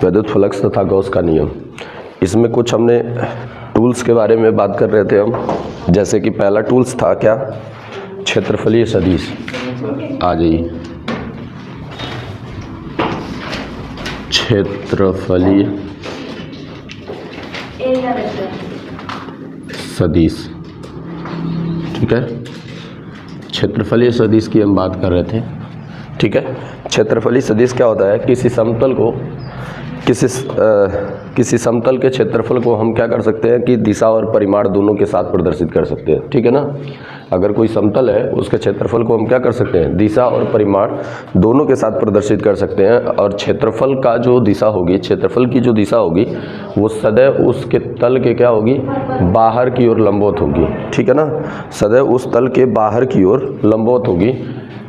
विद्युत फ्लक्स तथा गॉस का नियम। इसमें कुछ हमने टूल्स के बारे में बात कर रहे थे हम, जैसे कि पहला टूल्स था क्या, क्षेत्रफलीय सदिश। आ जाइए, क्षेत्रफलीय सदिश, ठीक है। क्षेत्रफलीय सदिश की हम बात कर रहे थे, ठीक है। क्षेत्रफलीय सदिश क्या होता है, किसी समतल को किसी समतल के क्षेत्रफल को हम क्या कर सकते हैं कि दिशा और परिमाण दोनों के साथ प्रदर्शित कर सकते हैं, ठीक है ना। अगर कोई समतल है उसके क्षेत्रफल को हम क्या कर सकते हैं, दिशा और परिमाण दोनों के साथ प्रदर्शित कर सकते हैं। और क्षेत्रफल का जो दिशा होगी, क्षेत्रफल की जो दिशा होगी वो सदैव उसके तल के क्या होगी, बाहर की ओर लंबवत होगी, ठीक है ना। सदैव उस तल के बाहर की ओर लंबवत होगी।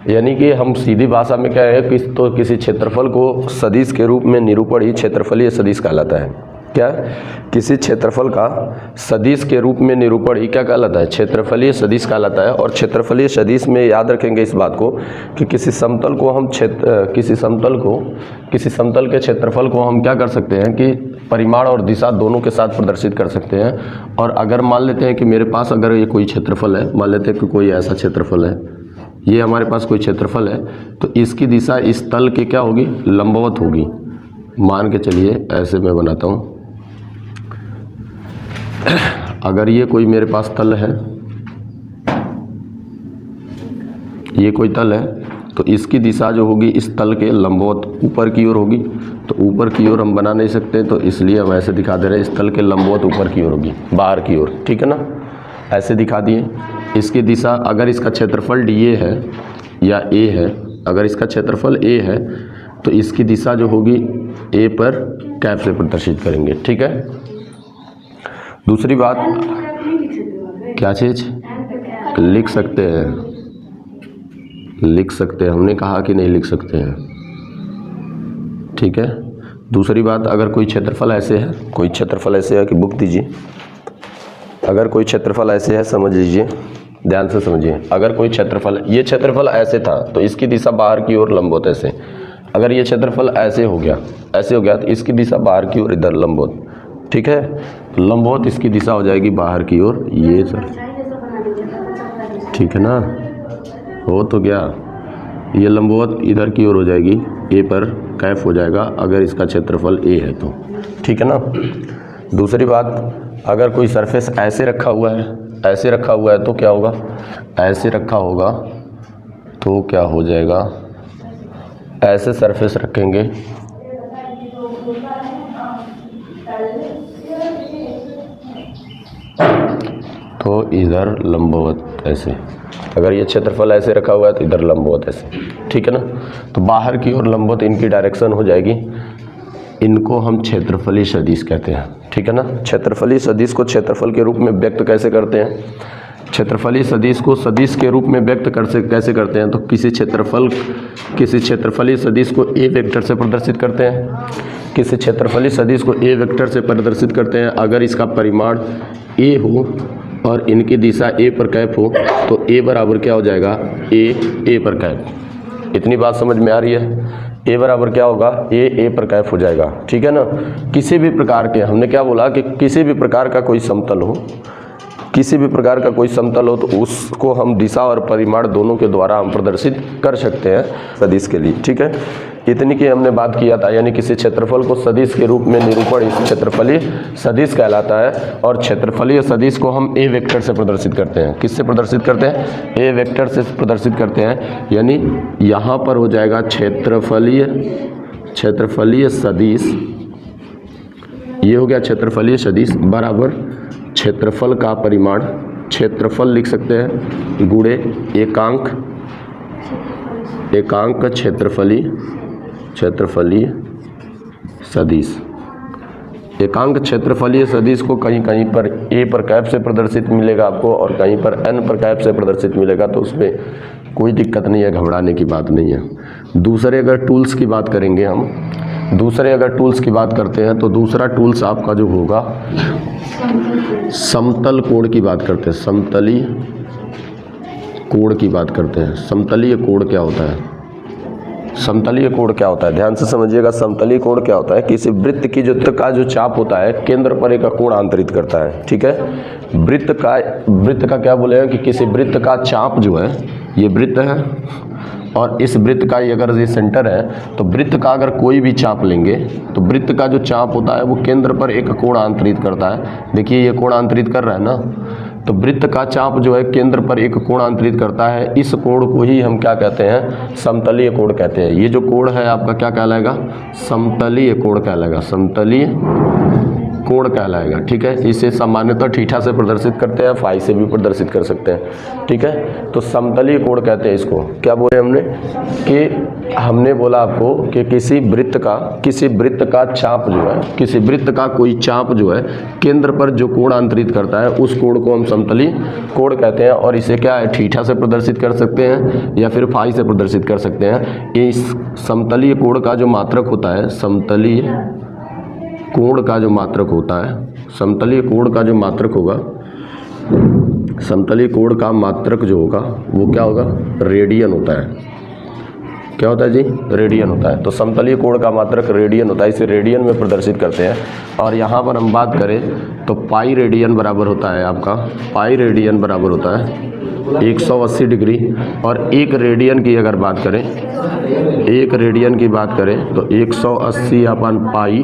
यानी कि हम सीधी भाषा में क्या है कि तो किसी क्षेत्रफल को सदिश के रूप में निरूपण ही क्षेत्रफलीय सदिश कहलाता है। क्या, किसी क्षेत्रफल का सदिश के रूप में निरूपण ही क्या कहलाता है, क्षेत्रफलीय सदिश कहलाता है। और क्षेत्रफलीय सदिश में याद रखेंगे इस बात को कि किसी समतल के क्षेत्रफल को हम क्या कर सकते हैं कि परिमाण और दिशा दोनों के साथ प्रदर्शित कर सकते हैं। और अगर मान लेते हैं कि मेरे पास अगर ये कोई क्षेत्रफल है, मान लेते हैं कि कोई ऐसा क्षेत्रफल है, ये हमारे पास कोई क्षेत्रफल है, तो इसकी दिशा इस तल के क्या होगी, लंबवत होगी। मान के चलिए ऐसे मैं बनाता हूँ, अगर ये कोई मेरे पास तल है, ये कोई तल है, तो इसकी दिशा जो होगी इस तल के लंबवत ऊपर की ओर होगी। तो ऊपर की ओर हम बना नहीं सकते, तो इसलिए हम ऐसे दिखा दे रहे हैं, इस तल के लंबवत ऊपर की ओर होगी, बाहर की ओर, ठीक है ना। ऐसे दिखा दिए। इसकी दिशा, अगर इसका क्षेत्रफल DA है या A है, अगर इसका क्षेत्रफल A है तो इसकी दिशा जो होगी A पर कैप से प्रदर्शित करेंगे, ठीक है। दूसरी बात, क्या चीज़ लिख सकते हैं, लिख सकते हैं, हमने कहा कि नहीं लिख सकते हैं, ठीक है। दूसरी बात, अगर कोई क्षेत्रफल ऐसे है, कोई क्षेत्रफल ऐसे है कि बुक दीजिए, अगर कोई क्षेत्रफल ऐसे है, समझ लीजिए, ध्यान से समझिए। अगर कोई क्षेत्रफल, ये क्षेत्रफल ऐसे था तो इसकी दिशा बाहर की ओर लंबवत ऐसे। अगर ये क्षेत्रफल ऐसे हो गया, ऐसे हो गया, तो इसकी दिशा बाहर की ओर इधर लंबवत, ठीक है। तो लंबवत इसकी दिशा हो जाएगी बाहर की ओर, ये सर, ठीक है ना, हो तो गया। ये लंबवत इधर की ओर हो जाएगी, A पर कैफ हो जाएगा अगर इसका क्षेत्रफल A है तो, ठीक है ना। दूसरी बात, अगर कोई सरफेस ऐसे रखा हुआ है, ऐसे रखा हुआ है तो क्या होगा, ऐसे रखा होगा तो क्या हो जाएगा, ऐसे सरफेस रखेंगे तो इधर लंबवत ऐसे। अगर ये क्षेत्रफल ऐसे रखा हुआ है तो इधर लंबवत ऐसे, ठीक है ना। तो बाहर की ओर लंबवत इनकी डायरेक्शन हो जाएगी। इनको हम क्षेत्रफलीय सदिश कहते हैं, ठीक है ना। क्षेत्रफलीय सदिश को क्षेत्रफल के रूप में व्यक्त कैसे करते हैं, क्षेत्रफलीय सदिश को सदिश के रूप में व्यक्त कैसे करते हैं, तो किसी क्षेत्रफलीय सदिश को A वेक्टर से प्रदर्शित करते हैं, किसी क्षेत्रफलीय सदिश को A वेक्टर से प्रदर्शित करते हैं। अगर इसका परिमाण A हो और इनकी दिशा A पर कैप हो तो A बराबर क्या हो जाएगा, A पर कैप। इतनी बात समझ में आ रही है। A बराबर क्या होगा, A पर कैप हो जाएगा, ठीक है ना। किसी भी प्रकार के, हमने क्या बोला कि किसी भी प्रकार का कोई समतल हो, किसी भी प्रकार का कोई समतल हो तो उसको हम दिशा और परिमाण दोनों के द्वारा हम प्रदर्शित कर सकते हैं सदिश के लिए, ठीक है। इतनी की हमने बात किया था, यानी किसी क्षेत्रफल को सदिश के रूप में निरूपण इस क्षेत्रफलीय सदिश कहलाता है। और क्षेत्रफलीय सदिश को हम A वेक्टर से प्रदर्शित करते हैं। किससे प्रदर्शित करते हैं, A वेक्टर से प्रदर्शित करते हैं। यानी यहाँ पर हो जाएगा क्षेत्रफलीय सदिश, ये हो गया क्षेत्रफलीय सदिश बराबर क्षेत्रफल का परिमाण, क्षेत्रफल लिख सकते हैं, गुणे एकांक क्षेत्रफलीय सदिश। एकांक क्षेत्रफलीय सदिश को कहीं कहीं पर A पर कैप से प्रदर्शित मिलेगा आपको और कहीं पर N पर कैप से प्रदर्शित मिलेगा, तो उसमें कोई दिक्कत नहीं है, घबराने की बात नहीं है। दूसरे अगर टूल्स की बात करेंगे हम, करते हैं तो दूसरा टूल्स आपका जो होगा, समतल कोण की बात करते हैं, समतलीय कोण की बात करते हैं। समतलीय कोण क्या होता है, समतलीय कोण क्या होता है, ध्यान से समझिएगा। समतलीय कोण क्या होता है, किसी वृत्त की का जो चाप होता है केंद्र पर एक कोण आंतरित करता है। ठीक है, वृत्त का क्या बोलेगा कि किसी वृत्त का चाप जो है, ये वृत्त है और इस वृत्त का अगर ये सेंटर है, तो वृत्त का अगर कोई भी चाप लेंगे तो वृत्त का जो चाप होता है वो केंद्र पर एक कोण आंतरित करता है। देखिए ये कोण आंतरित कर रहा है ना, तो वृत्त का चाप जो है केंद्र पर एक कोण आंतरित करता है। इस कोण को ही हम क्या कहते हैं, समतलीय कोण कहते हैं। ये जो कोण है आपका क्या कहलाएगा, समतलीय कोण कहलाएगा, समतलीय कोण कहलाएगा। ठीक है, इसे सामान्यतः थीटा से प्रदर्शित करते हैं, फाई से भी प्रदर्शित कर सकते हैं। ठीक है, तो समतलीय कोण कहते हैं इसको। क्या बोले हमने कि हमने बोला आपको कि किसी वृत्त का चाप जो है, किसी वृत्त का कोई चाप जो है केंद्र पर जो कोण आंतरित करता है उस कोण को हम समतलीय कोण कहते हैं। और इसे क्या है, थीटा से प्रदर्शित कर सकते हैं या फिर फाई से प्रदर्शित कर सकते हैं। इस समतलीय कोण का जो मात्रक होता है, समतलीय कोण का जो मात्रक होता है, समतलीय कोण का जो मात्रक होगा, समतलीय कोण का मात्रक जो होगा वो क्या होगा, रेडियन होता है। क्या होता है जी, रेडियन होता है। तो समतलीय कोण का मात्रक रेडियन होता है, इसे रेडियन में प्रदर्शित करते हैं। और यहाँ पर हम बात करें तो पाई रेडियन बराबर होता है आपका, पाई रेडियन बराबर होता है 180 डिग्री। और एक रेडियन की अगर बात करें, एक रेडियन की बात करें तो 180 अपन पाई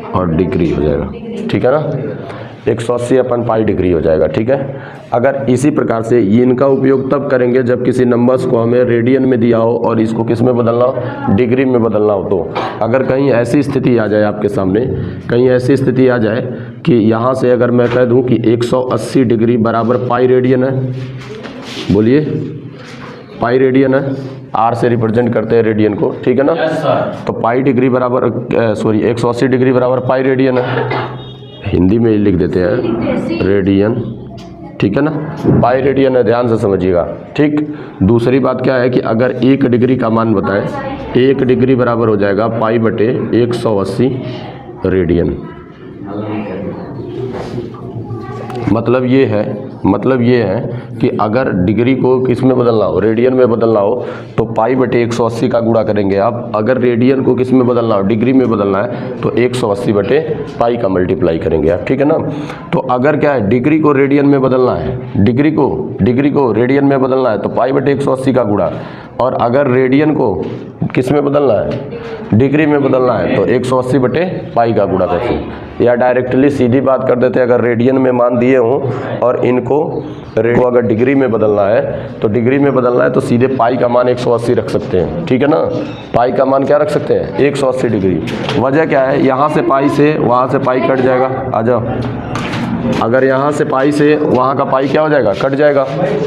और डिग्री हो जाएगा। ठीक है ना, 180 अपन पाई डिग्री हो जाएगा। ठीक है, अगर इसी प्रकार से इनका उपयोग तब करेंगे जब किसी नंबर्स को हमें रेडियन में दिया हो और इसको किस में बदलना हो, डिग्री में बदलना हो। तो अगर कहीं ऐसी स्थिति आ जाए आपके सामने, कहीं ऐसी स्थिति आ जाए कि यहाँ से अगर मैं कह दूँ कि 180 डिग्री बराबर पाई रेडियन है, बोलिए पाई रेडियन है, आर से रिप्रेजेंट करते हैं रेडियन को। ठीक है ना, तो पाई डिग्री बराबर 180 डिग्री बराबर पाई रेडियन है, हिंदी में ही लिख देते हैं रेडियन। ठीक है ना, पाई रेडियन है, ध्यान से समझिएगा। ठीक, दूसरी बात क्या है कि अगर 1 डिग्री का मान बताएं, 1 डिग्री बराबर हो जाएगा पाई बटे 180 रेडियन। मतलब ये है कि अगर डिग्री को किस में बदलना हो, रेडियन में बदलना हो, तो पाई बटे 180 का गुणा करेंगे आप। अगर रेडियन को किस में बदलना हो, डिग्री में बदलना है, तो 180 बटे पाई का मल्टीप्लाई करेंगे आप। ठीक है ना, तो अगर क्या है, डिग्री को रेडियन में बदलना है, डिग्री को रेडियन में बदलना है तो पाई बटे 180 का गुणा। और अगर रेडियन को किस में बदलना है, डिग्री में बदलना है, तो 180 बटे पाई का गुणा करते हैं। या डायरेक्टली सीधी बात कर देते हैं, अगर रेडियन में मान दिए हों और इनको अगर डिग्री में बदलना है, तो डिग्री में बदलना है तो सीधे पाई का मान 180 रख सकते हैं। ठीक है ना, पाई का मान क्या रख सकते हैं, 180 डिग्री। वजह क्या है, यहाँ से पाई से वहाँ से पाई कट जाएगा, आ जाओ। अगर यहाँ से पाई से वहाँ का पाई क्या हो जाएगा, कट जाएगा,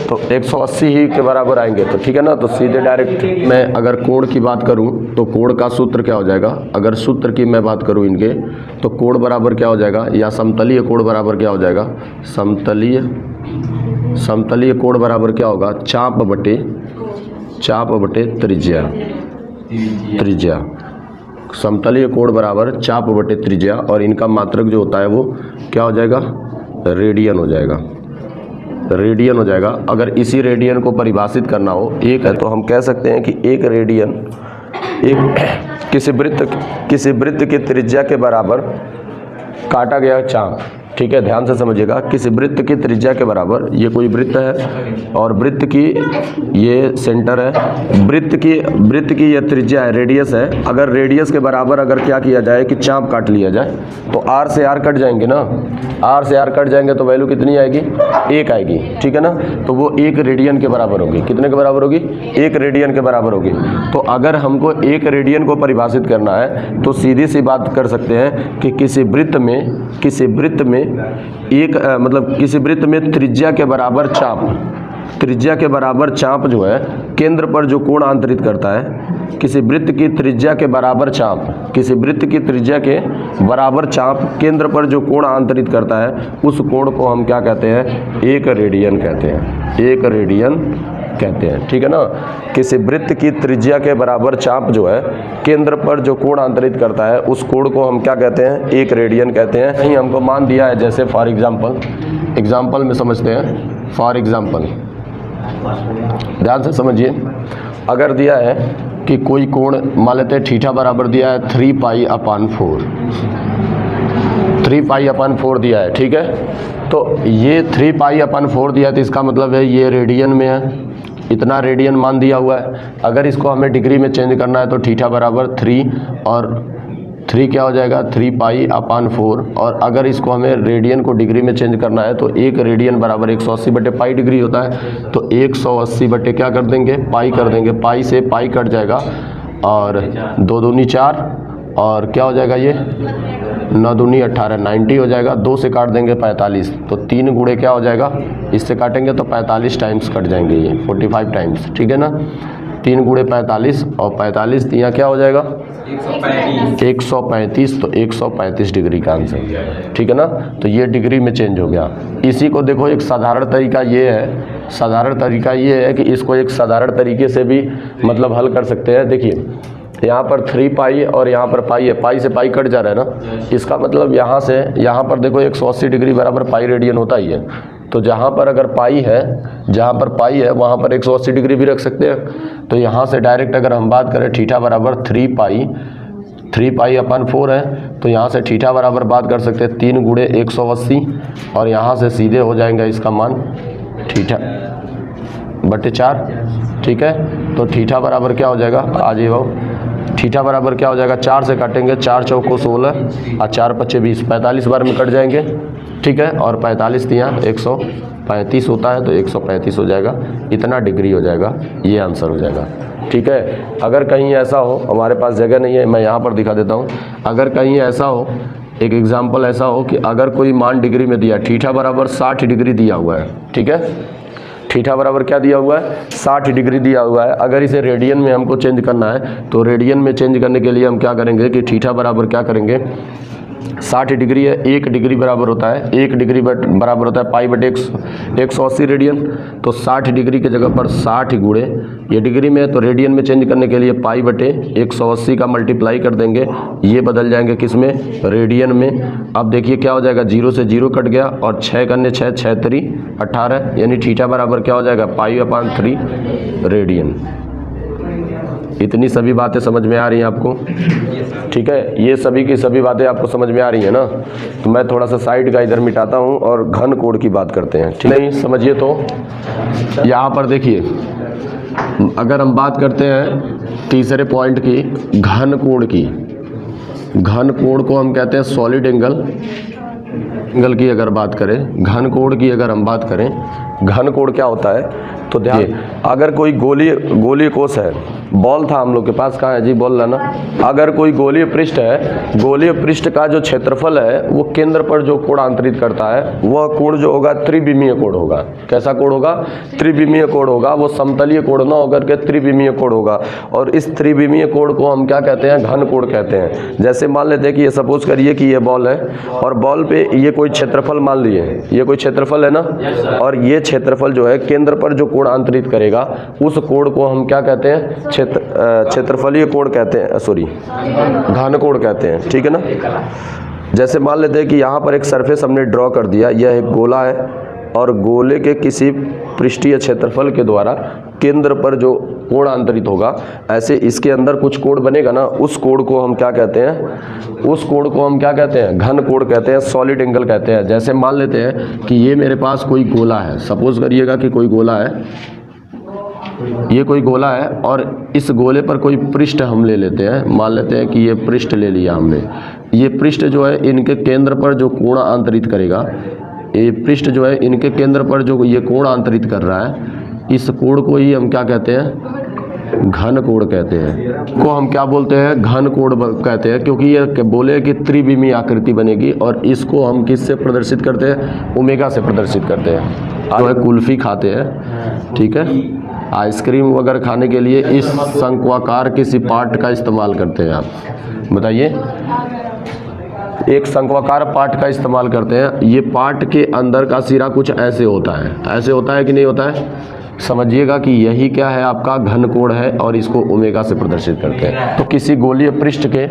तो 180 ही के बराबर आएंगे। तो ठीक है ना, तो सीधे डायरेक्ट मैं अगर कोण की बात करूँ तो कोण का सूत्र क्या हो जाएगा, अगर सूत्र की मैं बात करूँ इनके, तो कोण बराबर क्या हो जाएगा, या समतलीय कोण बराबर क्या हो जाएगा, समतलीय कोण बराबर क्या होगा, चाप बटे त्रिज्या। समतलीय कोण बराबर चाप बटे त्रिज्या, और इनका मात्रक जो होता है वो क्या हो जाएगा, रेडियन हो जाएगा। अगर इसी रेडियन को परिभाषित करना हो, एक है तो हम कह सकते हैं कि एक रेडियन किसी वृत्त की त्रिज्या के बराबर काटा गया चाप। ठीक है, ध्यान से समझिएगा, किसी वृत्त की त्रिज्या के बराबर, ये कोई वृत्त है और वृत्त की ये सेंटर है, वृत्त की ये त्रिज्या है, रेडियस है। अगर रेडियस के बराबर अगर क्या किया जाए कि चाप काट लिया जाए, तो आर से आर कट जाएंगे ना, आर से आर कट जाएंगे तो वैल्यू कितनी आएगी, 1 आएगी। ठीक है ना, तो वो 1 रेडियन के बराबर होगी। कितने के बराबर होगी, 1 रेडियन के बराबर होगी। तो अगर हमको 1 रेडियन को परिभाषित करना है तो सीधी सी बात कर सकते हैं कि किसी वृत्त में किसी वृत्त में त्रिज्या के बराबर चाप जो है केंद्र पर जो कोण आंतरित करता है, किसी वृत्त की त्रिज्या के बराबर चाप केंद्र पर जो कोण आंतरित करता है, उस कोण को हम क्या कहते हैं, 1 रेडियन कहते हैं। ठीक है ना, किसी वृत्त की त्रिज्या के बराबर चाप जो है केंद्र पर जो कोण आंतरित करता है, उस कोण को हम क्या कहते हैं, 1 रेडियन कहते हैं। कहीं हमको मान दिया है, जैसे फॉर एग्जाम्पल में समझते हैं। फॉर एग्जाम्पल ध्यान से समझिए, अगर दिया है कि कोई कोण मान लेते हैं थीटा बराबर दिया है 3π/4, 3π/4 दिया है, ठीक है। तो ये 3π/4 दिया है तो इसका मतलब है ये रेडियन में है, इतना रेडियन मान दिया हुआ है। अगर इसको हमें डिग्री में चेंज करना है तो थीटा बराबर 3 और 3 क्या हो जाएगा 3π/4, और अगर इसको हमें रेडियन को डिग्री में चेंज करना है तो एक रेडियन बराबर 180/π डिग्री होता है। तो 180 क्या कर देंगे पाई कर देंगे, पाई से पाई कट जाएगा और 2 दूनी 4 और क्या हो जाएगा ये 9 दूनी 18, 90 हो जाएगा। 2 से काट देंगे 45, तो 3 गुणे क्या हो जाएगा, इससे काटेंगे तो 45 टाइम्स कट जाएंगे, ये 45 टाइम्स, ठीक है ना। 3 गुणे 45 और 45 यहाँ क्या हो जाएगा 135, तो 135 डिग्री का आंसर, ठीक है ना। तो ये डिग्री में चेंज हो गया। इसी को देखो एक साधारण तरीका ये है, साधारण तरीका ये है कि इसको एक साधारण तरीके से भी मतलब हल कर सकते हैं। देखिए यहाँ पर 3π और यहाँ पर पाई है, पाई से पाई कट जा रहा है ना, इसका मतलब यहाँ से यहाँ पर देखो 180 डिग्री बराबर पाई रेडियन होता ही है। तो जहाँ पर अगर पाई है, जहाँ पर पाई है वहाँ पर 180 डिग्री भी रख सकते हैं। तो यहाँ से डायरेक्ट अगर हम बात करें थीटा बराबर 3π/4 है, तो यहाँ से थीटा बराबर बात कर सकते हैं 3 गुणे 180 और यहाँ से सीधे हो जाएगा इसका मान थीटा बटे 4, ठीक है। तो थीटा बराबर क्या हो जाएगा, आ जाइए थीटा बराबर क्या हो जाएगा, 4 से काटेंगे, 4 चौको 16 और 4 पच्चे 20, 45 बार में कट जाएंगे, ठीक है। और 45 यहाँ 135 होता है तो 135 हो जाएगा, इतना डिग्री हो जाएगा, ये आंसर हो जाएगा, ठीक है। अगर कहीं ऐसा हो, हमारे पास जगह नहीं है, मैं यहाँ पर दिखा देता हूँ। अगर कहीं ऐसा हो, एक एग्जाम्पल ऐसा हो कि अगर कोई मान डिग्री में दिया, थीटा बराबर 60 डिग्री दिया हुआ है, ठीक है। थीटा बराबर क्या दिया हुआ है 60 डिग्री दिया हुआ है। अगर इसे रेडियन में हमको चेंज करना है तो रेडियन में चेंज करने के लिए हम क्या करेंगे कि थीटा बराबर क्या करेंगे, 60 डिग्री है, 1 डिग्री बराबर होता है, 1 डिग्री बराबर होता है पाई बटे 180 रेडियन। तो 60 डिग्री की जगह पर 60 गुणे, ये डिग्री में है तो रेडियन में चेंज करने के लिए पाई बटे 180 का मल्टीप्लाई कर देंगे, ये बदल जाएंगे किस में, रेडियन में। अब देखिए क्या हो जाएगा, 0 से 0 कट गया और 6 करने 6, 6 3 18, यानी थीटा बराबर क्या हो जाएगा π/3 रेडियन। इतनी सभी बातें समझ में आ रही हैं आपको, ठीक है। ये सभी की सभी बातें आपको समझ में आ रही हैं ना। तो मैं थोड़ा सा साइड का इधर मिटाता हूँ और घन कोण की बात करते हैं, ठीक नहीं समझिए। तो यहाँ पर देखिए अगर हम बात करते हैं तीसरे पॉइंट की, घन कोण की, घन कोण को हम कहते हैं सॉलिड एंगल। एंगल की अगर बात करें, घन कोण की अगर हम बात करें, घन कोण क्या होता है तो ध्यान, अगर कोई गोलीय कोश है, बॉल था हम लोग के पास, कहाँ है जी बॉल लाना। अगर कोई गोलीय पृष्ठ है, गोलीय पृष्ठ का जो क्षेत्रफल है वो केंद्र पर जो कोण आंतरित करता है वह कोण जो होगा त्रिविमीय कोण होगा। कैसा कोण होगा, त्रिविमीय कोण होगा। वो समतलीय कोण ना होकर के त्रिविमीय कोण होगा। और इस त्रिविमीय कोण को हम क्या कहते हैं, घन कोण कहते हैं। जैसे मान लेते हैं कि ये सपोज करिए कि ये बॉल है और बॉल पे ये कोई क्षेत्रफल मान लिए, ये कोई क्षेत्रफल है ना, और ये क्षेत्रफल जो है केंद्र पर जो कोण आंतरित करेगा उस कोण को हम क्या कहते हैं, क्षेत्रफलीय कोण कहते हैं, सॉरी घन कोण कहते हैं, ठीक है ना। जैसे मान लेते हैं कि यहाँ पर एक सरफेस हमने ड्रॉ कर दिया, यह एक गोला है और गोले के किसी पृष्ठीय क्षेत्रफल के द्वारा केंद्र पर जो कोण आंतरित होगा, ऐसे इसके अंदर कुछ कोण बनेगा ना, उस कोण को हम क्या कहते हैं, उस कोण को हम क्या कहते हैं, घन कोण कहते हैं, सॉलिड एंगल कहते हैं। जैसे मान लेते हैं कि ये मेरे पास कोई गोला है, सपोज करिएगा कि कोई गोला है, ये कोई गोला है और इस गोले पर कोई पृष्ठ हम ले लेते हैं। मान लेते हैं कि ये पृष्ठ ले लिया हमने, ये पृष्ठ जो है इनके केंद्र पर जो कोण आंतरित करेगा, ये पृष्ठ जो है इनके केंद्र पर जो ये कोण आंतरित कर रहा है, इस कोण को ही हम क्या कहते हैं, घन कोण कहते हैं। को हम क्या बोलते हैं, घन कोण कहते हैं, क्योंकि ये बोले कि त्रिविमीय आकृति बनेगी। और इसको हम किससे प्रदर्शित करते हैं, ओमेगा से प्रदर्शित करते हैं। जो है कुल्फी खाते हैं, ठीक है, आइसक्रीम वगैरह खाने के लिए इस शंक्वाकार किसी पार्ट का इस्तेमाल करते हैं। आप बताइए, एक शंक्वाकार पार्ट का इस्तेमाल करते हैं। ये पार्ट के अंदर का सिरा कुछ ऐसे होता है, ऐसे होता है कि नहीं होता है, समझिएगा कि यही क्या है, आपका घन कोण है और इसको ओमेगा से प्रदर्शित करते हैं। तो किसी गोलीय पृष्ठ के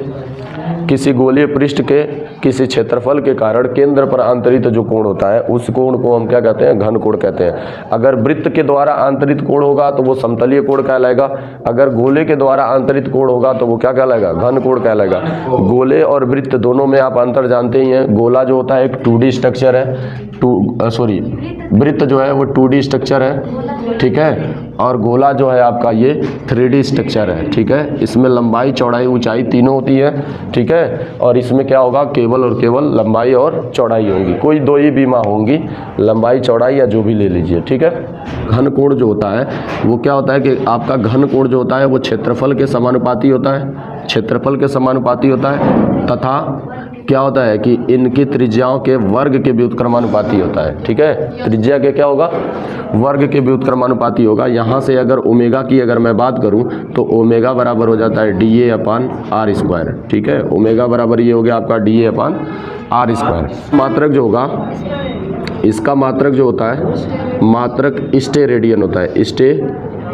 किसी गोलीय पृष्ठ के किसी क्षेत्रफल के कारण केंद्र पर आंतरित जो कोण होता है उस कोण को हम क्या कहते हैं, घन कोण कहते हैं। अगर वृत्त के द्वारा आंतरित कोण होगा तो वो समतलीय कोण कहलाएगा, अगर गोले के द्वारा आंतरित कोण होगा तो वो क्या कहलाएगा, घन कोण कहलाएगा। गोले और वृत्त दोनों में आप अंतर जानते ही हैं। गोला जो होता है एक 2D स्ट्रक्चर है, वृत्त जो है वो 2D स्ट्रक्चर है, ठीक है, और गोला जो है आपका ये 3D स्ट्रक्चर है, ठीक है। इसमें लंबाई चौड़ाई ऊंचाई तीनों होती है, ठीक है, और इसमें क्या होगा, केवल और केवल लंबाई और चौड़ाई होंगी, कोई दो ही बीमा होंगी, लंबाई चौड़ाई या जो भी ले लीजिए, ठीक है। घन कोण जो होता है वो क्या होता है कि आपका घन कोण जो होता है वो क्षेत्रफल के समानुपाती होता है, क्षेत्रफल के समानुपाती होता है, तथा क्या होता है कि इनकी त्रिज्याओं के वर्ग के व्युत्क्रमानुपाती होता है, ठीक है। त्रिज्या के क्या होगा, वर्ग के व्युत्क्रमानुपाती होगा। यहाँ से अगर ओमेगा की अगर मैं बात करूँ तो ओमेगा बराबर हो जाता है DA/r², ठीक है। ओमेगा बराबर ये हो गया आपका DA/r²। मात्रक जो होगा, इसका मात्रक जो होता है, मात्रक स्टेरेडियन होता है,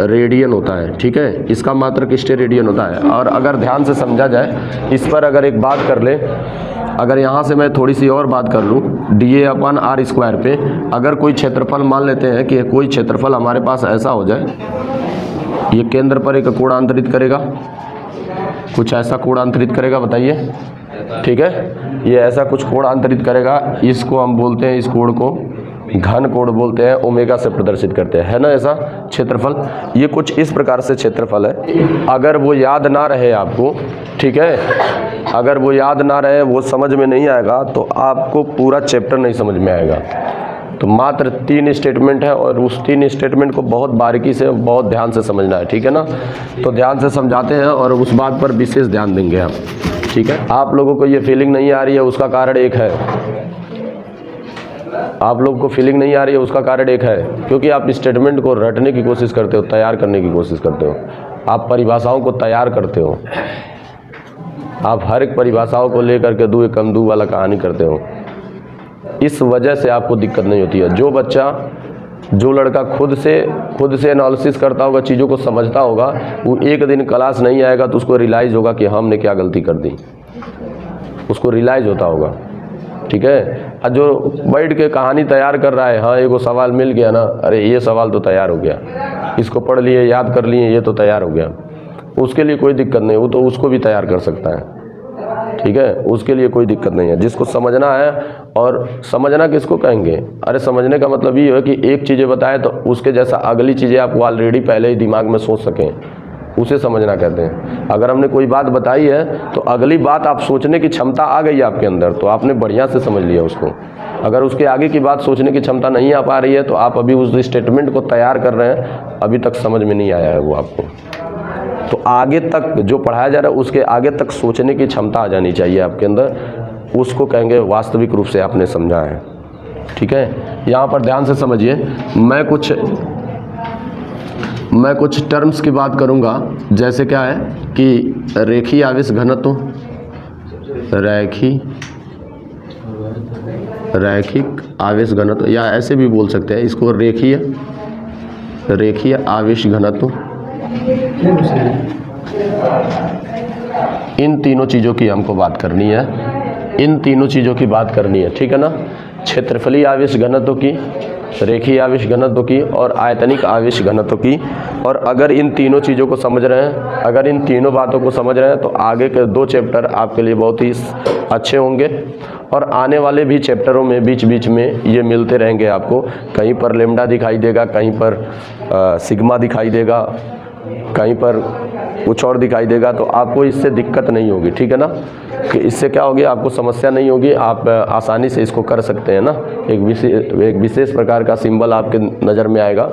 रेडियन होता है, ठीक है। इसका मात्रक स्टेरेडियन होता है। और अगर ध्यान से समझा जाए, इस पर अगर एक बात कर ले, अगर यहाँ से मैं थोड़ी सी और बात कर लूँ, DA/r² पे अगर कोई क्षेत्रफल मान लेते हैं कि कोई क्षेत्रफल हमारे पास ऐसा हो जाए, ये केंद्र पर एक कोण आंतरित करेगा, कुछ ऐसा कोण आंतरित करेगा, बताइए, ठीक है। ये ऐसा कुछ कोण आंतरित करेगा, इसको हम बोलते हैं, इस कोण को घन कोण बोलते हैं, ओमेगा से प्रदर्शित करते हैं, है ना ऐसा क्षेत्रफल। ये कुछ इस प्रकार से क्षेत्रफल है। अगर वो याद ना रहे आपको, ठीक है, अगर वो याद ना रहे, वो समझ में नहीं आएगा तो आपको पूरा चैप्टर नहीं समझ में आएगा। तो मात्र 3 स्टेटमेंट है और उस 3 स्टेटमेंट को बहुत बारीकी से, बहुत ध्यान से समझना है, ठीक है ना। तो ध्यान से समझाते हैं और उस बात पर विशेष ध्यान देंगे हम, ठीक है। आप लोगों को ये फीलिंग नहीं आ रही है, उसका कारण एक है, आप लोग को फीलिंग नहीं आ रही है उसका कारण एक है, क्योंकि आप स्टेटमेंट को रटने की कोशिश करते हो, तैयार करने की कोशिश करते हो, आप परिभाषाओं को तैयार करते हो, आप हर एक परिभाषाओं को लेकर के 2 एकम 2 वाला कहानी करते हो। इस वजह से आपको दिक्कत नहीं होती है। जो लड़का खुद से एनालिसिस करता होगा, चीज़ों को समझता होगा, वो एक दिन क्लास नहीं आएगा तो उसको रियलाइज़ होगा कि हमने क्या गलती कर दी, उसको रियलाइज़ होता होगा, ठीक है। और जो बैठ के कहानी तैयार कर रहा है, हाँ एगो सवाल मिल गया ना, अरे ये सवाल तो तैयार हो गया, इसको पढ़ लिए, याद कर लिए, ये तो तैयार हो गया, उसके लिए कोई दिक्कत नहीं, वो तो उसको भी तैयार कर सकता है, ठीक है, उसके लिए कोई दिक्कत नहीं है। जिसको समझना है, और समझना किसको कहेंगे, अरे समझने का मतलब ये है कि एक चीज़ें बताए तो उसके जैसा अगली चीज़ें आप ऑलरेडी पहले ही दिमाग में सोच सकें, उसे समझना कहते हैं। अगर हमने कोई बात बताई है तो अगली बात आप सोचने की क्षमता आ गई आपके अंदर, तो आपने बढ़िया से समझ लिया उसको। अगर उसके आगे की बात सोचने की क्षमता नहीं आ पा रही है तो आप अभी उस स्टेटमेंट को तैयार कर रहे हैं, अभी तक समझ में नहीं आया है वो आपको। तो आगे तक जो पढ़ाया जा रहा है उसके आगे तक सोचने की क्षमता आ जानी चाहिए आपके अंदर, उसको कहेंगे वास्तविक रूप से आपने समझा है, ठीक है। यहाँ पर ध्यान से समझिए, मैं कुछ टर्म्स की बात करूंगा, जैसे क्या है कि रेखीय आवेश घनत्व, रैखिक आवेश घनत्व, या ऐसे भी बोल सकते हैं इसको रेखीय आवेश घनत्व। इन तीनों चीज़ों की हमको बात करनी है, इन तीनों चीज़ों की बात करनी है, ठीक है ना। क्षेत्रफलीय आवेश घनत्व की, रेखीय आवेश घनत्व की और आयतनिक आवेश घनत्व की। और अगर इन तीनों चीज़ों को समझ रहे हैं, अगर इन तीनों बातों को समझ रहे हैं तो आगे के 2 चैप्टर आपके लिए बहुत ही अच्छे होंगे। और आने वाले भी चैप्टरों में बीच बीच में ये मिलते रहेंगे आपको, कहीं पर लेम्डा दिखाई देगा, कहीं पर सिग्मा दिखाई देगा, कहीं पर कुछ और दिखाई देगा, तो आपको इससे दिक्कत नहीं होगी, ठीक है ना। कि इससे क्या होगी, आपको समस्या नहीं होगी, आप आसानी से इसको कर सकते हैं ना। एक विशेष प्रकार का सिंबल आपके नज़र में आएगा,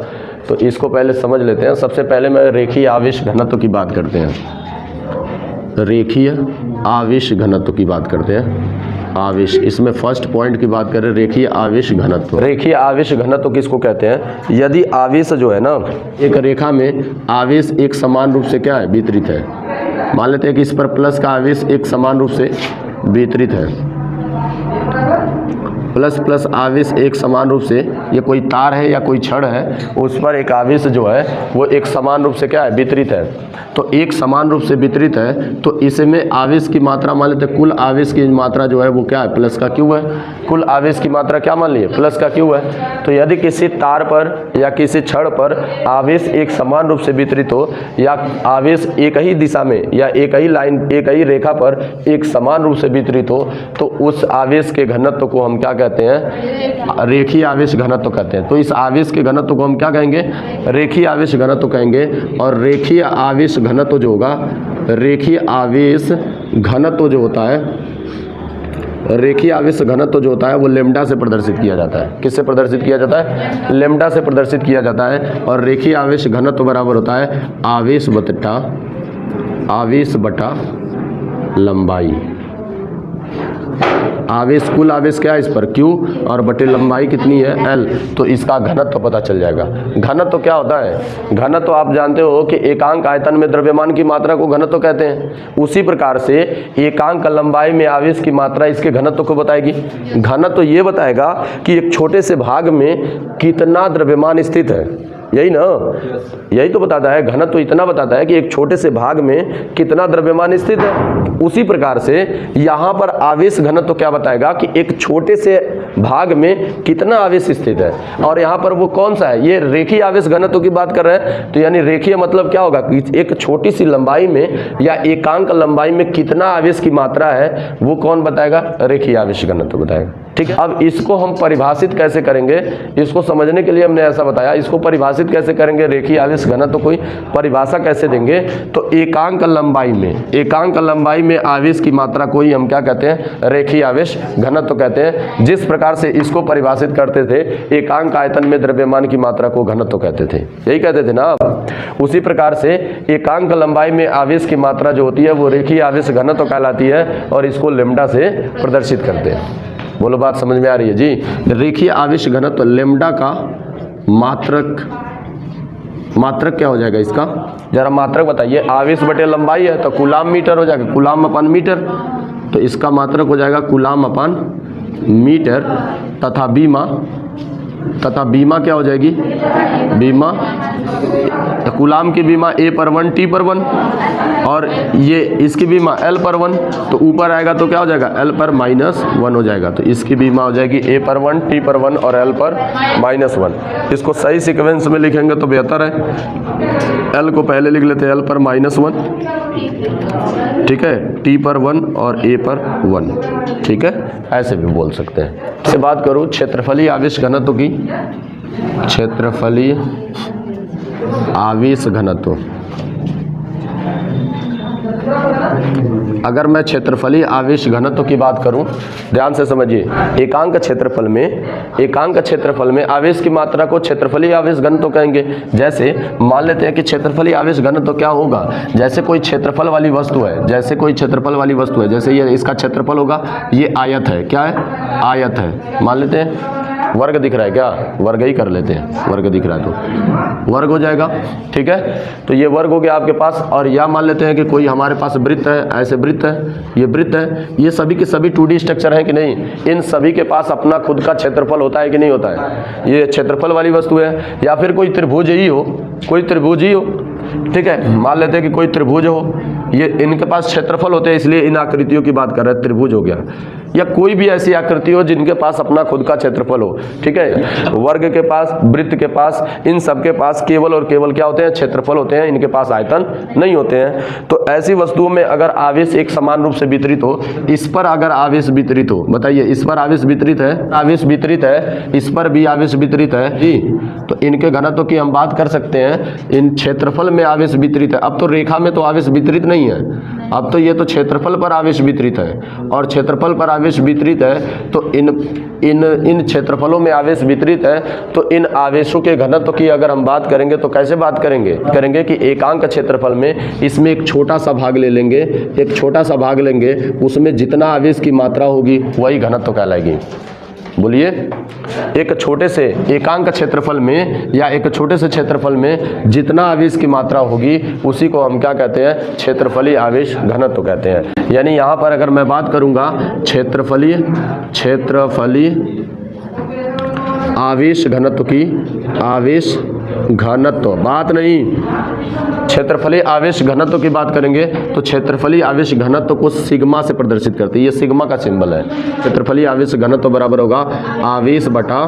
तो इसको पहले समझ लेते हैं। सबसे पहले मैं रेखीय आवेश घनत्व की बात करते हैं, रेखीय आवेश घनत्व की बात करते हैं। आवेश, इसमें फर्स्ट पॉइंट की बात करें, रेखीय आवेश घनत्व। रेखीय आवेश घनत्व किसको कहते हैं, यदि आवेश जो है ना, एक रेखा में आवेश एक समान रूप से क्या है, वितरित है। मान लेते हैं कि इस पर प्लस का आवेश एक समान रूप से वितरित है, प्लस प्लस आवेश एक समान रूप से, ये कोई तार है या कोई छड़ है, उस पर एक आवेश जो है वो एक समान रूप से क्या है, वितरित है। तो एक समान रूप से वितरित है तो इसमें आवेश की मात्रा मान लेते हैं, कुल आवेश की मात्रा जो है वो क्या है, प्लस का क्यू है। कुल आवेश की मात्रा क्या मान लिए, प्लस का क्यू है। तो यदि किसी तार पर या किसी छड़ पर आवेश एक समान रूप से वितरित हो या आवेश एक ही दिशा में या एक ही लाइन, एक ही रेखा पर एक समान रूप से वितरित हो तो उस आवेश के घनत्व को हम क्या कहते हैं, रेखीय आवेश घनत्व कहते हैं। तो इस आवेश के घनत्व को हम क्या कहेंगे, रेखीय आवेश घनत्व कहेंगे। और रेखीय आवेश घनत्व जो होगा, रेखीय आवेश घनत्व जो होता है, रेखीय आवेश घनत्व जो होता है वो लैम्डा से प्रदर्शित किया जाता है। किससे प्रदर्शित किया जाता है, लैम्डा से प्रदर्शित किया जाता है। और रेखीय आवेश घनत्व बराबर होता है आवेश बटा लंबाई। आवेश, कुल आवेश क्या है इस पर, Q, और बटे लंबाई कितनी है, L। तो इसका घनत्व पता चल जाएगा। घनत्व क्या होता है, घनत्व आप जानते हो कि एकांक आयतन में द्रव्यमान की मात्रा को घनत्व कहते हैं। उसी प्रकार से एकांक लंबाई में आवेश की मात्रा इसके घनत्व को बताएगी। घनत्व ये बताएगा कि एक छोटे से भाग में कितना द्रव्यमान स्थित है, यही ना, यही तो बताता है। घनत्व इतना बताता है कि एक छोटे से भाग में कितना द्रव्यमान स्थित है। उसी प्रकार से यहाँ पर आवेश घनत्व क्या बताएगा कि एक छोटे से भाग में कितना आवेश स्थित है। और यहाँ पर वो कौन सा है, ये रेखीय आवेश घनत्व की बात कर रहे हैं। तो यानी रेखीय मतलब क्या होगा कि एक छोटी सी लंबाई में या एकांक लंबाई में कितना आवेश की मात्रा है वो कौन बताएगा, रेखीय आवेश घनत्व बताएगा। ठीक है, अब इसको हम परिभाषित कैसे करेंगे, इसको समझने के लिए हमने ऐसा बताया। इसको परिभाषित कैसे करेंगे, रेखीय आवेश घनत्व कोई परिभाषा कैसे देंगे, तो एकांक लंबाई में आवेश की मात्रा को ही हम क्या कहते हैं, रेखीय आवेश घनत्व कहते हैं। जिस प्रकार से इसको परिभाषित करते थे, एकांक आयतन में द्रव्यमान की मात्रा को घनत्व कहते थे, यही कहते थे ना। उसी प्रकार से एकांक लंबाई में आवेश की मात्रा जो होती है वो रेखीय आवेश घनत्व कहलाती है और इसको लैम्डा से प्रदर्शित करते हैं। बोलो, बात समझ में आ रही है जी। रेखीय आवेश घनत्व लैम्डा का मात्रक क्या हो जाएगा इसका, जरा मात्रक बताइए। आवेश बटे लंबाई है तो कूलाम मीटर हो जाएगा, कूलाम अपन मीटर। तो इसका मात्रक हो जाएगा कूलाम अपन मीटर। तथा बीमा क्या हो जाएगी, बीमा, तो कूलाम की बीमा A पर 1 T पर 1 और ये इसकी बीमा L पर 1। तो ऊपर आएगा तो क्या हो जाएगा, L पर -1 हो जाएगा। तो इसकी बीमा हो जाएगी A पर 1 T पर 1 और L पर -1। इसको सही सीक्वेंस में लिखेंगे तो बेहतर है। L को पहले लिख लेते हैं, L पर -1, ठीक है, T पर 1 और A पर 1, ठीक है, ऐसे भी बोल सकते हैं। इससे बात करूँ क्षेत्रफलीय आवेश घनत्व की, क्षेत्रफलीय आवेश घनत्व। अगर मैं क्षेत्रफलीय आवेश घनत्व की बात करूं, ध्यान से समझिए। एकांक क्षेत्रफल में आवेश की मात्रा को क्षेत्रफलीय आवेश घनत्व कहेंगे। जैसे मान लेते हैं कि क्षेत्रफलीय आवेश घनत्व क्या होगा, जैसे कोई क्षेत्रफल वाली वस्तु है, जैसे ये इसका क्षेत्रफल होगा, ये आयत है, क्या है, आयत है। मान लेते हैं वर्ग दिख रहा है, क्या वर्ग ही कर लेते हैं, वर्ग दिख रहा है तो वर्ग हो जाएगा, ठीक है। तो ये वर्ग हो गया आपके पास। और या मान लेते हैं कि कोई हमारे पास वृत्त है, ऐसे वृत्त है, ये वृत्त है, ये सभी के सभी 2D स्ट्रक्चर है कि नहीं, इन सभी के पास अपना खुद का क्षेत्रफल होता है कि नहीं होता है। ये क्षेत्रफल वाली वस्तु है। या फिर कोई त्रिभुज ही हो, ठीक है, मान लेते हैं कि कोई त्रिभुज हो, ये इनके पास क्षेत्रफल होते हैं, इसलिए इन आकृतियों की बात कर रहे हैं, त्रिभुज हो गया। या कोई भी ऐसी आकृति हो जिनके पास अपना खुद का क्षेत्रफल हो, ठीक है। वर्ग के पास, वृत्त के पास, इन सब के पास केवल और केवल क्या होते हैं, क्षेत्रफल होते हैं, इनके पास आयतन नहीं होते हैं। तो ऐसी वस्तुओं में अगर आवेश एक समान रूप से वितरित हो, इस पर अगर आवेश वितरित हो, बताइए, इस पर आवेश वितरित है, इस पर भी आवेश वितरित है जी, तो इनके घनत्व की हम बात कर सकते हैं। इन क्षेत्रफल में आवेश वितरित है, अब तो रेखा में तो आवेश वितरित नहीं है, अब तो ये तो क्षेत्रफल पर आवेश वितरित है। और क्षेत्रफल पर आवेश वितरित है तो इन क्षेत्रफलों में आवेश वितरित है, तो इन आवेशों के घनत्व की अगर हम बात करेंगे तो कैसे बात करेंगे कि एकांक क्षेत्रफल में इसमें एक छोटा सा भाग ले लेंगे, उसमें जितना आवेश की मात्रा होगी वही घनत्व कहलाएगी। बोलिए। एक छोटे से एकांक क्षेत्रफल में या एक छोटे से क्षेत्रफल में जितना आवेश की मात्रा होगी उसी को हम क्या कहते हैं, क्षेत्रफलीय आवेश घनत्व कहते हैं। यानी यहाँ पर अगर मैं बात करूँगा क्षेत्रफलीय आवेश घनत्व की, आवेश घनत्व बात नहीं, क्षेत्रफलीय आवेश घनत्व की बात करेंगे तो क्षेत्रफलीय आवेश घनत्व को सिग्मा से प्रदर्शित करते हैं। ये सिग्मा का सिंबल है। क्षेत्रफलीय आवेश घनत्व बराबर होगा आवेश बटा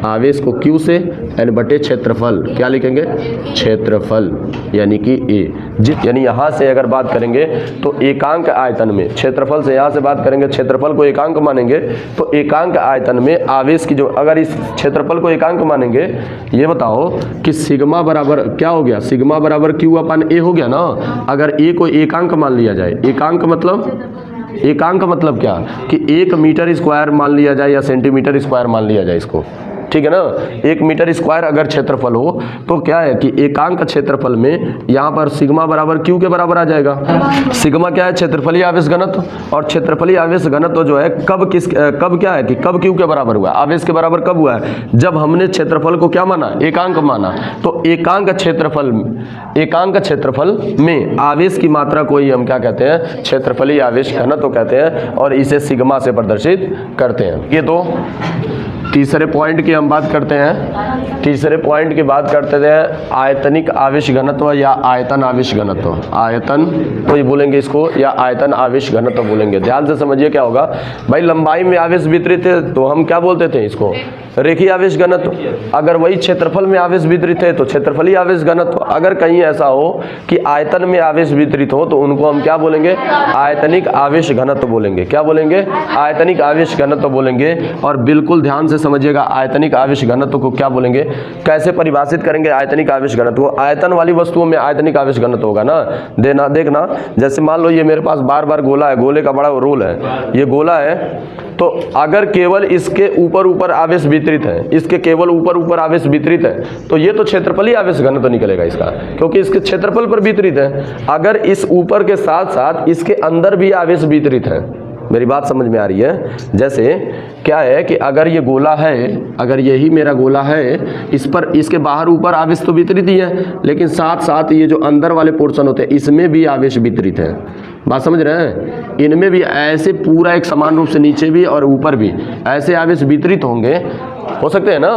आवेश को Q से n बटे क्षेत्रफल, क्या लिखेंगे, क्षेत्रफल यानी कि A। यानी यहाँ से अगर बात करेंगे तो एकांक आयतन में, क्षेत्रफल से यहाँ से बात करेंगे, क्षेत्रफल को एकांक मानेंगे तो एकांक आयतन में आवेश की जो, अगर इस क्षेत्रफल को एकांक मानेंगे, ये बताओ कि सिग्मा बराबर क्या हो गया, सिग्मा बराबर Q अपन A हो गया ना। अगर A को एकांक मान लिया जाए, एकांक मतलब क्या कि 1 मीटर स्क्वायर मान लिया जाए या सेंटीमीटर स्क्वायर मान लिया जाए इसको, ठीक है ना। 1 मीटर स्क्वायर अगर क्षेत्रफल हो तो क्या है कि एकांक क्षेत्रफल में यहाँ पर सिग्मा बराबर Q के बराबर आ जाएगा। सिग्मा क्या है, क्षेत्रफलीय आवेश घनत्व, और क्षेत्रफलीय आवेश घनत्व जो है कब क्या है कि कब Q के बराबर हुआ, आवेश के बराबर कब हुआ है, जब हमने क्षेत्रफल को क्या माना, एकांक माना। तो एकांक क्षेत्रफल में आवेश की मात्रा को ही हम क्या कहते हैं, क्षेत्रफलीय आवेश घनत्व कहते हैं, और इसे सिग्मा से प्रदर्शित करते हैं। ये तो तीसरे पॉइंट की हम बात करते हैं। तीसरे पॉइंट की बात करते हैं आयतनिक आवेश घनत्व या आयतन आवेश घनत्व। आयतन तो ये बोलेंगे इसको, या आयतन आवेश घनत्व बोलेंगे। ध्यान से समझिए क्या होगा भाई, लंबाई में आवेश वितरित है तो हम क्या बोलते थे इसको, रेखीय आवेश घनत्व। अगर वही क्षेत्रफल में आवेश वितरित है तो क्षेत्रफलीय आवेश घनत्व। अगर कहीं ऐसा हो कि आयतन में आवेश वितरित हो तो उनको हम क्या बोलेंगे, आयतनिक आवेश घनत्व बोलेंगे। क्या बोलेंगे, आयतनिक आवेश घनत्व बोलेंगे। और बिल्कुल ध्यान से समझिएगा, आयतनिक आवेश घनत्व को क्या बोलेंगे, कैसे परिभाषित करेंगे आयतनिक आवेश घनत्व। आयतन वाली वस्तुओं में आयतनिक आवेश घनत्व होगा ना, देखना। जैसे मान लो ये मेरे पास बार गोला है, गोले का बड़ा रोल है, ये गोला है, तो अगर केवल इसके ऊपर आवेश वितरित है, इसके केवल ऊपर आवेश वितरित है तो ये तो क्षेत्रफलीय आवेश घनत्व निकलेगा इसका, क्योंकि इसके क्षेत्रफल पर वितरित है। अगर इस ऊपर के साथ साथ इसके अंदर भी आवेश वितरित है, मेरी बात समझ में आ रही है। जैसे क्या है कि अगर ये गोला है, अगर यही मेरा गोला है, इस पर इसके बाहर ऊपर आवेश तो वितरित ही है, लेकिन साथ साथ ये जो अंदर वाले पोर्शन होते हैं इसमें भी आवेश वितरित है। बात समझ रहे हैं, इनमें भी ऐसे पूरा एक समान रूप से नीचे भी और ऊपर भी ऐसे आवेश वितरित होंगे, हो सकते हैं ना।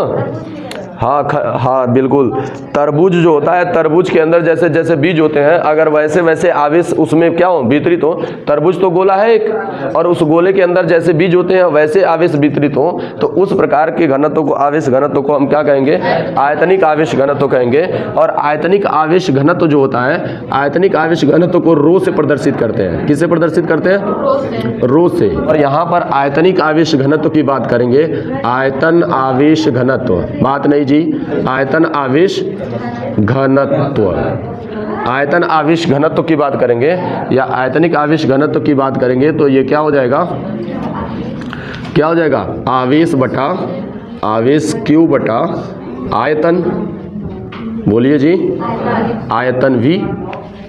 हाँ बिल्कुल। तरबूज जो होता है, तरबूज के अंदर जैसे जैसे बीज होते हैं, अगर वैसे वैसे आवेश उसमें क्या हो, वितरित हो। तरबूज तो गोला है एक, और उस गोले के अंदर जैसे बीज होते हैं वैसे आवेश वितरित हो, तो उस प्रकार के घनत्व को, आवेश घनत्व को हम क्या कहेंगे, आयतनिक आवेश घनत्व कहेंगे। और आयतनिक आवेश घनत्व जो होता है, आयतनिक आवेश घनत्व को रो से प्रदर्शित करते हैं। किससे प्रदर्शित करते हैं, रो से। और यहाँ पर आयतनिक आवेश घनत्व की बात करेंगे, आयतन आवेश घनत्व, बात नहीं जी, आयतन आवेश घनत्व। आयतन आवेश घनत्व की बात करेंगे या आयतनिक आवेश घनत्व की बात करेंगे तो ये क्या हो जाएगा, क्या हो जाएगा, आवेश बटा आवेश Q बटा आयतन, बोलिए जी, आयतन V,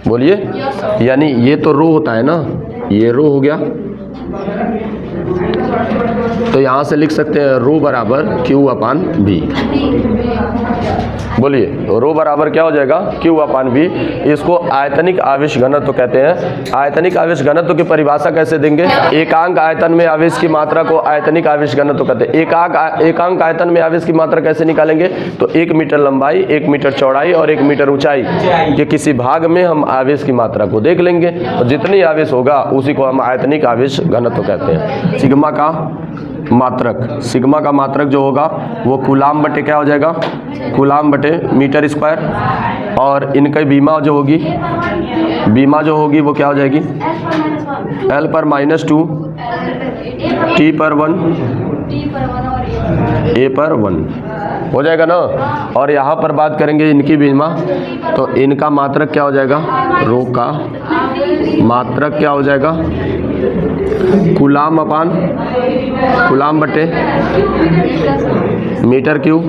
बोलिए। यानी ये तो रो होता है ना, ये रो हो गया, तो यहां से लिख सकते हैं रो बराबर Q अपान V। बोलिए, रो बराबर क्या हो जाएगा, Q अपान V। इसको आयतनिक आवेश घनत्व कहते हैं। आयतनिक आवेश घनत्व की परिभाषा कैसे देंगे, एकांक आयतन में आवेश की मात्रा को आयतनिक आवेश घनत्व कहते हैं। एकांक आयतन में आवेश की मात्रा कैसे निकालेंगे, तो 1 मीटर लंबाई, 1 मीटर चौड़ाई और 1 मीटर ऊंचाई के किसी भाग में हम आवेश की मात्रा को देख लेंगे, और जितनी आवेश होगा उसी को हम आयतनिक आवेश घनत्व कहते हैं। सिग्मा का मात्रक जो होगा वो कूलाम बटे क्या हो जाएगा, कूलाम बटे मीटर स्क्वायर। और इनका बीमा जो होगी वो क्या हो जाएगी, L पर -2 T पर 1 A पर 1 हो जाएगा ना। और यहाँ पर बात करेंगे इनकी बीमा, तो इनका मात्रक क्या हो जाएगा, रो का मात्रक क्या हो जाएगा, कूलाम अपान कूलाम बटे मीटर क्यूब।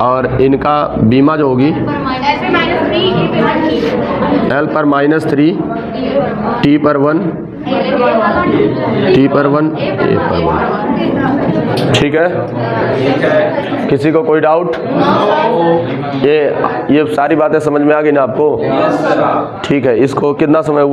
और इनका बीमा जो होगी L पर -3 T पर 1 T पर 1 A पर 1। ठीक है, किसी को कोई डाउट? ये सारी बातें समझ में आ गई ना आपको? ठीक है, इसको कितना समय